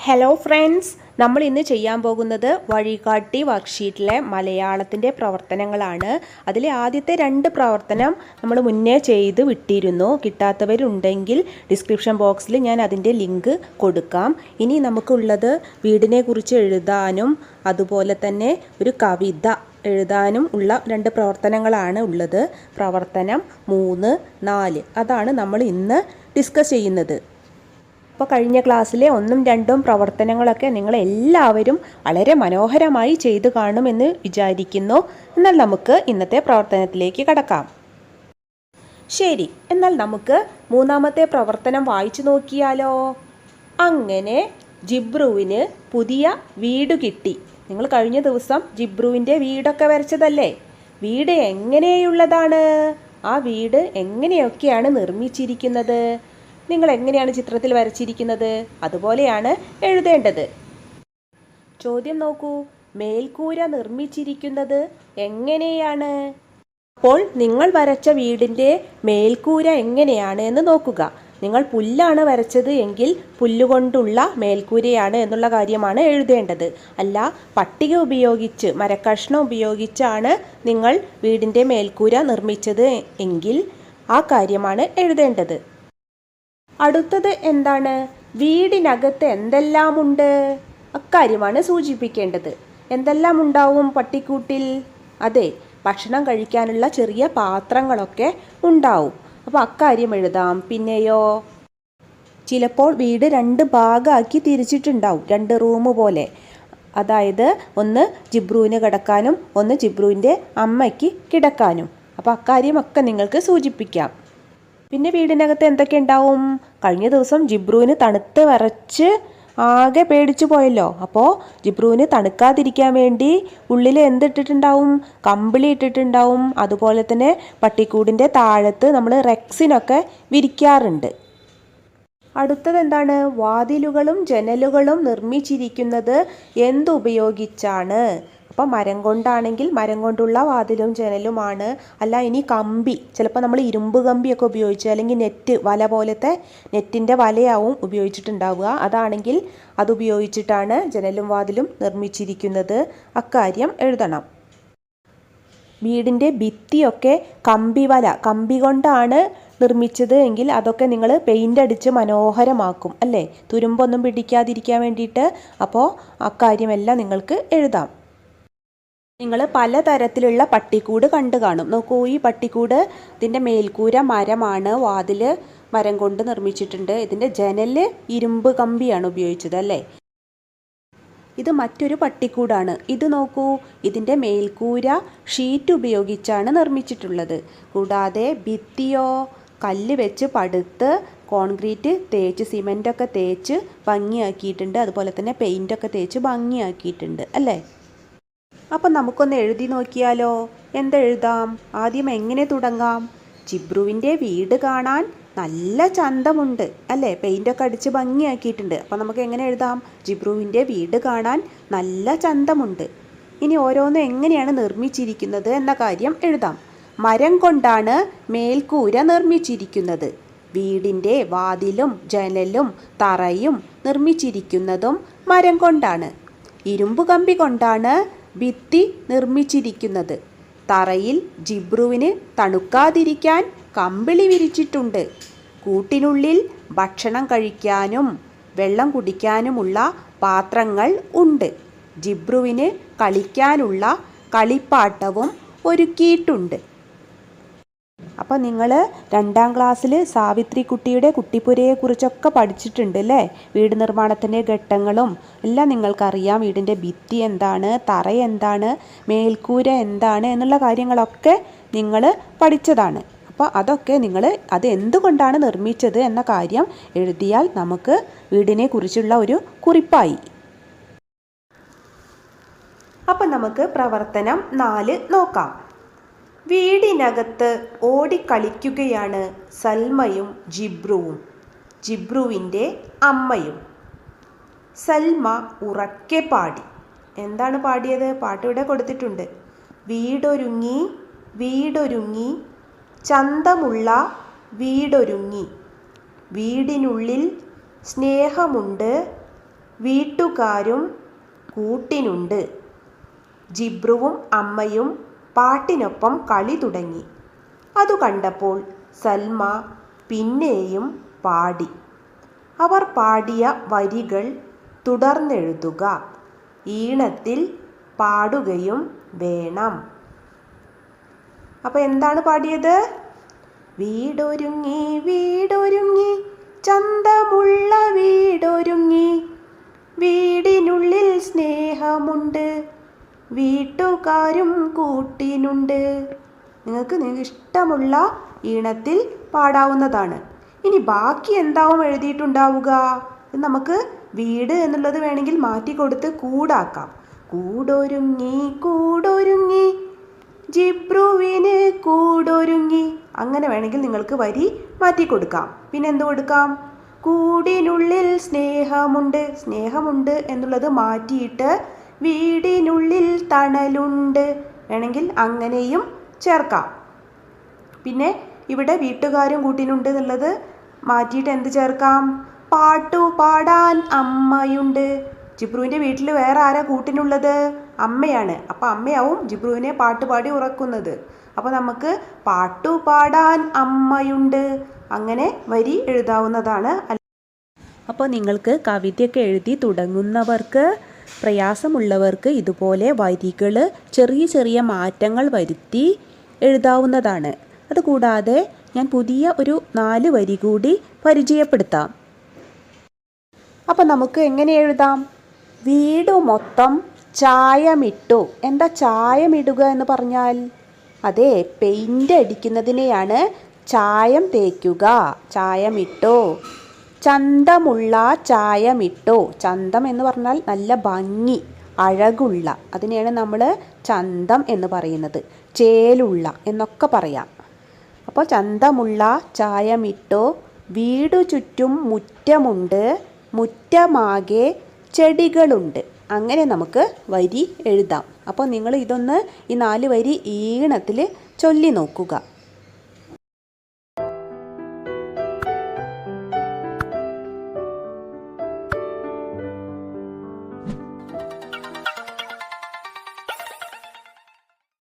Hello friends, നമ്മൾ ഇന്ന് ചെയ്യാൻ പോകുന്നത് വഴികാട്ടി വർക്ക്ഷീറ്റിലെ മലയാളത്തിൻ്റെ പ്രവർത്തനങ്ങളാണ്. അതിലെ ആദ്യത്തെ 2 പ്രവർത്തനം നമ്മൾ മുന്നേ ചെയ്ത് വിട്ടിരുന്നു. കിട്ടാത്തവരുണ്ടെങ്കിൽ ഡിസ്ക്രിപ്ഷൻ ബോക്സിൽ ഞാൻ അതിൻ്റെ ലിങ്ക് കൊടുക്കാം. ഇനി നമുക്കുള്ളത് വീടിനെ കുറിച്ച് എഴുതാനും അതുപോലെ തന്നെ ഒരു കവിത എഴുതാനും ഉള്ള 2 പ്രവർത്തനങ്ങളാണ് ഉള്ളത്. പ്രവർത്തനം 3, 4 അതാണ് നമ്മൾ ഇന്ന് ഡിസ്കസ് ചെയ്യുന്നത്. അപ്പോൾ കഴിഞ്ഞ ക്ലാസ്സിലെ 1ഉം 2ഉം പ്രവർത്തനങ്ങളൊക്കെ നിങ്ങളെല്ലാവരും വളരെ മനോഹരമായി ചെയ്തു കാണുമെന്ന് വിചാരിക്കുന്നു. എന്നാൽ നമുക്ക് ഇന്നത്തെ പ്രവർത്തനത്തിലേക്ക് കടക്കാം. ശരി, എന്നാൽ നമുക്ക് 3ാമത്തെ പ്രവർത്തനം വായിച്ചു നോക്കിയാലോ. അങ്ങനെ ജിബ്രുവിന് പുതിയ വീട് കിട്ടി. നിങ്ങൾ കഴിഞ്ഞ ദിവസം ജിബ്രുവിൻ്റെ വീടൊക്കെ വരച്ചതല്ലേ? വീട് എങ്ങനെയുള്ളതാണ്? ആ വീട് എങ്ങനെയൊക്കെയാണ് നിർമ്മിച്ചിരിക്കുന്നത്? നിങ്ങൾ എങ്ങനെയാണ് ചിത്രത്തിൽ വരച്ചിരിക്കുന്നത്? അതുപോലെയാണ് എഴുതേണ്ടത്. ചോദ്യം നോക്കൂ. മേൽക്കൂര നിർമ്മിച്ചിരിക്കുന്നത് എങ്ങനെയാണ്? അപ്പോൾ നിങ്ങൾ വരച്ച വീടിൻ്റെ മേൽക്കൂര എങ്ങനെയാണ് എന്ന് നോക്കുക. നിങ്ങൾ പുല്ലാണ് വരച്ചത് എങ്കിൽ പുല്ലുകൊണ്ടുള്ള മേൽക്കൂരയാണ് എന്നുള്ള കാര്യമാണ് എഴുതേണ്ടത്. അല്ല, പട്ടിക ഉപയോഗിച്ച് മരക്കഷ്ണം ഉപയോഗിച്ചാണ് നിങ്ങൾ വീടിൻ്റെ മേൽക്കൂര നിർമ്മിച്ചത് എങ്കിൽ ആ കാര്യമാണ് എഴുതേണ്ടത്. അടുത്തത് എന്താണ്? വീടിനകത്ത് എന്തെല്ലാമുണ്ട്? അക്കാര്യമാണ് സൂചിപ്പിക്കേണ്ടത്. എന്തെല്ലാം ഉണ്ടാവും പട്ടിക്കൂട്ടിൽ? അതെ, ഭക്ഷണം കഴിക്കാനുള്ള ചെറിയ പാത്രങ്ങളൊക്കെ ഉണ്ടാവും. അപ്പോൾ അക്കാര്യം എഴുതാം. പിന്നെയോ, ചിലപ്പോൾ വീട് 2 ഭാഗമാക്കി തിരിച്ചിട്ടുണ്ടാവും, 2 റൂം പോലെ. അതായത് ഒന്ന് ജിബ്രുവിന് കിടക്കാനും ഒന്ന് ജിബ്രുവിൻ്റെ അമ്മയ്ക്ക് കിടക്കാനും. അപ്പോൾ അക്കാര്യമൊക്കെ നിങ്ങൾക്ക് സൂചിപ്പിക്കാം. പിന്നെ വീടിനകത്ത് എന്തൊക്കെ ഉണ്ടാവും? കഴിഞ്ഞ ദിവസം ജിബ്രുവിന് തണുത്ത് വിറച്ച് ആകെ പേടിച്ചു പോയല്ലോ. അപ്പോൾ ജിബ്രുവിന് തണുക്കാതിരിക്കാൻ വേണ്ടി ഉള്ളിൽ എന്തിട്ടിട്ടുണ്ടാവും? കമ്പിളി ഇട്ടിട്ടുണ്ടാവും. അതുപോലെ തന്നെ പട്ടിക്കൂടിൻ്റെ താഴത്ത് നമ്മൾ റെക്സിനൊക്കെ വിരിക്കാറുണ്ട്. അടുത്തത് എന്താണ്? വാതിലുകളും ജനലുകളും നിർമ്മിച്ചിരിക്കുന്നത് എന്തുപയോഗിച്ചാണ്? അപ്പോൾ മരം കൊണ്ടാണെങ്കിൽ മരം കൊണ്ടുള്ള വാതിലും ജനലുമാണ്. അല്ല, ഇനി കമ്പി, ചിലപ്പോൾ നമ്മൾ ഇരുമ്പ് കമ്പിയൊക്കെ ഉപയോഗിച്ച്, അല്ലെങ്കിൽ നെറ്റ്, വല പോലത്തെ നെറ്റിൻ്റെ വലയാവും ഉപയോഗിച്ചിട്ടുണ്ടാവുക. അതാണെങ്കിൽ അതുപയോഗിച്ചിട്ടാണ് ജനലും വാതിലും നിർമ്മിച്ചിരിക്കുന്നത്. അക്കാര്യം എഴുതണം. വീടിൻ്റെ ഭിത്തിയൊക്കെ കമ്പി കൊണ്ടാണ് നിർമ്മിച്ചത് എങ്കിൽ അതൊക്കെ നിങ്ങൾ പെയിൻ്റ് അടിച്ച് മനോഹരമാക്കും അല്ലേ, തുരുമ്പൊന്നും പിടിക്കാതിരിക്കാൻ വേണ്ടിയിട്ട്. അപ്പോൾ അക്കാര്യമെല്ലാം നിങ്ങൾക്ക് എഴുതാം. നിങ്ങൾ പലതരത്തിലുള്ള പട്ടിക്കൂട് കണ്ടു കാണും. നോക്കൂ, ഈ പട്ടിക്കൂട്, ഇതിൻ്റെ മേൽക്കൂര മരമാണ്, വാതിൽ മരം കൊണ്ട് നിർമ്മിച്ചിട്ടുണ്ട്, ഇതിൻ്റെ ജനൽ ഇരുമ്പ് കമ്പിയാണ് ഉപയോഗിച്ചത് അല്ലേ. ഇത് മറ്റൊരു പട്ടിക്കൂടാണ്. ഇത് നോക്കൂ, ഇതിൻ്റെ മേൽക്കൂര ഷീറ്റ് ഉപയോഗിച്ചാണ് നിർമ്മിച്ചിട്ടുള്ളത്. കൂടാതെ ഭിത്തിയോ കല്ല് വെച്ച് പടുത്ത് കോൺക്രീറ്റ് തേച്ച് സിമൻ്റൊക്കെ തേച്ച് ഭംഗിയാക്കിയിട്ടുണ്ട്. അതുപോലെ തന്നെ പെയിൻ്റൊക്കെ തേച്ച് ഭംഗിയാക്കിയിട്ടുണ്ട് അല്ലേ. അപ്പം നമുക്കൊന്ന് എഴുതി നോക്കിയാലോ. എന്തെഴുതാം? ആദ്യം എങ്ങനെ തുടങ്ങാം? ജിബ്രുവിൻ്റെ വീട് കാണാൻ നല്ല ചന്തമുണ്ട് അല്ലേ, പെയിൻ്റൊക്കെ അടിച്ച് ഭംഗിയാക്കിയിട്ടുണ്ട്. അപ്പം നമുക്ക് എങ്ങനെ എഴുതാം? ജിബ്രുവിൻ്റെ വീട് കാണാൻ നല്ല ചന്തമുണ്ട്. ഇനി ഓരോന്നും എങ്ങനെയാണ് നിർമ്മിച്ചിരിക്കുന്നത് എന്ന കാര്യം എഴുതാം. മരം കൊണ്ടാണ് മേൽക്കൂര നിർമ്മിച്ചിരിക്കുന്നത്. വീടിൻ്റെ വാതിലും ജനലും തറയും നിർമ്മിച്ചിരിക്കുന്നതും മരം കൊണ്ടാണ്. ഇരുമ്പ് കമ്പി കൊണ്ടാണ് ഭിത്തി നിർമ്മിച്ചിരിക്കുന്നത്. തറയിൽ ജിബ്രുവിന് തണുക്കാതിരിക്കാൻ കമ്പിളി വിരിച്ചിട്ടുണ്ട്. കൂട്ടിനുള്ളിൽ ഭക്ഷണം കഴിക്കാനും വെള്ളം കുടിക്കാനുമുള്ള പാത്രങ്ങൾ ഉണ്ട്. ജിബ്രുവിന് കളിക്കാനുള്ള കളിപ്പാട്ടവും ഒരുക്കിയിട്ടുണ്ട്. അപ്പോൾ നിങ്ങൾ 2ാം ക്ലാസ്സിൽ സാവിത്രി കുട്ടിയുടെ കുട്ടിപ്പുരയെക്കുറിച്ചൊക്കെ പഠിച്ചിട്ടുണ്ട് അല്ലേ. വീട് നിർമ്മാണത്തിൻ്റെ ഘട്ടങ്ങളും എല്ലാം നിങ്ങൾക്കറിയാം. വീടിൻ്റെ ഭിത്തി എന്താണ്, തറ എന്താണ്, മേൽക്കൂര എന്താണ് എന്നുള്ള കാര്യങ്ങളൊക്കെ നിങ്ങൾ പഠിച്ചതാണ്. അപ്പോൾ അതൊക്കെ നിങ്ങൾ അത് എന്തുകൊണ്ടാണ് നിർമ്മിച്ചത് എന്ന കാര്യം എഴുതിയാൽ നമുക്ക് വീടിനെ കുറിച്ചുള്ള ഒരു കുറിപ്പായി. അപ്പം നമുക്ക് പ്രവർത്തനം 4 നോക്കാം. വീടിനകത്ത് ഓടിക്കളിക്കുകയാണ് സൽമയും ജിബ്രുവും, ജിബ്രുവിൻ്റെ അമ്മയും. സൽമ ഉറക്കെ പാടി. എന്താണ് പാടിയത്? പാട്ട് ഇവിടെ കൊടുത്തിട്ടുണ്ട്. വീടൊരുങ്ങി വീടൊരുങ്ങി ചന്തമുള്ള വീടൊരുങ്ങി, വീടിനുള്ളിൽ സ്നേഹമുണ്ട് വീട്ടുകാരും കൂട്ടിനുണ്ട്. ജിബ്രുവും അമ്മയും പാട്ടിനൊപ്പം കളി തുടങ്ങി. അതു കണ്ടപ്പോൾ സൽമ പിന്നെയും പാടി. അവർ പാടിയ വരികൾ തുടർന്നെഴുതുക. ഈണത്തിൽ പാടുകയും വേണം. അപ്പോൾ എന്താണ് പാടിയത്? വീടൊരുങ്ങി വീടൊരുങ്ങി ചന്തമുള്ള വീടൊരുങ്ങി, വീടിനുള്ളിൽ സ്നേഹമുണ്ട്, വീട്ടുകാരും കൂട്ടിനുണ്ട്. നിങ്ങൾക്ക് ഇഷ്ടമുള്ള ഈണത്തിൽ പാടാവുന്നതാണ്. ഇനി ബാക്കി എന്താവും എഴുതിയിട്ടുണ്ടാവുക? നമുക്ക് വീട് എന്നുള്ളത് വേണമെങ്കിൽ മാറ്റിക്കൊടുത്ത് കൂടാക്കാം. കൂടൊരുങ്ങി കൂടൊരുങ്ങി ജിബ്രുവിന് കൂടൊരുങ്ങി. അങ്ങനെ വേണമെങ്കിൽ നിങ്ങൾക്ക് വരി മാറ്റിക്കൊടുക്കാം. പിന്നെ എന്ത് കൊടുക്കാം? കൂടിനുള്ളിൽ സ്നേഹമുണ്ട്. സ്നേഹമുണ്ട് എന്നുള്ളത് മാറ്റിയിട്ട് വീടിനുള്ളിൽ തണലുണ്ട് വേണമെങ്കിൽ അങ്ങനെയും ചേർക്കാം. പിന്നെ ഇവിടെ വീട്ടുകാരും കൂട്ടിനുണ്ട് എന്നുള്ളത് മാറ്റിയിട്ട് എന്ത് ചേർക്കാം? പാട്ടു പാടാൻ അമ്മയുണ്ട്. ജിബ്രുവിൻ്റെ വീട്ടിൽ വേറെ ആരാ കൂട്ടിനുള്ളത്? അമ്മയാണ്. അപ്പോൾ അമ്മയാവും ജിബ്രുവിനെ പാട്ടുപാടി ഉറക്കുന്നത്. അപ്പോൾ നമുക്ക് പാട്ടു പാടാൻ അമ്മയുണ്ട് അങ്ങനെ വരി എഴുതാവുന്നതാണ്. അപ്പോൾ നിങ്ങൾക്ക് കവിതയൊക്കെ എഴുതി തുടങ്ങുന്നവർക്ക്, പ്രയാസമുള്ളവർക്ക് ഇതുപോലെ വരികൾ ചെറിയ ചെറിയ മാറ്റങ്ങൾ വരുത്തി എഴുതാവുന്നതാണ്. അതുകൂടാതെ ഞാൻ പുതിയ ഒരു 4 വരി കൂടി പരിചയപ്പെടുത്താം. അപ്പോൾ നമുക്ക് എങ്ങനെ എഴുതാം? വീട് മൊത്തം ചായമിട്ടു. എന്താ ചായമിടുക എന്ന് പറഞ്ഞാൽ? അതെ, പെയിൻ്റ് അടിക്കുന്നതിനെയാണ് ചായം തേക്കുക. ചായമിട്ടു. ചന്തമുള്ള ചായമിട്ടു. ചന്തം എന്ന് പറഞ്ഞാൽ നല്ല ഭംഗി, അഴകുള്ള, അതിനെയാണ് നമ്മൾ ചന്തം എന്ന് പറയുന്നത്. ചേലുള്ള എന്നൊക്കെ പറയാം. അപ്പോൾ ചന്തമുള്ള ചായമിട്ടു. വീടു ചുറ്റും മുറ്റമുണ്ട്, മുറ്റമാകെ ചെടികളുണ്ട്. അങ്ങനെ നമുക്ക് വരി എഴുതാം. അപ്പോൾ നിങ്ങൾ ഈ 4 വരി ഈണത്തിൽ ചൊല്ലി നോക്കുക.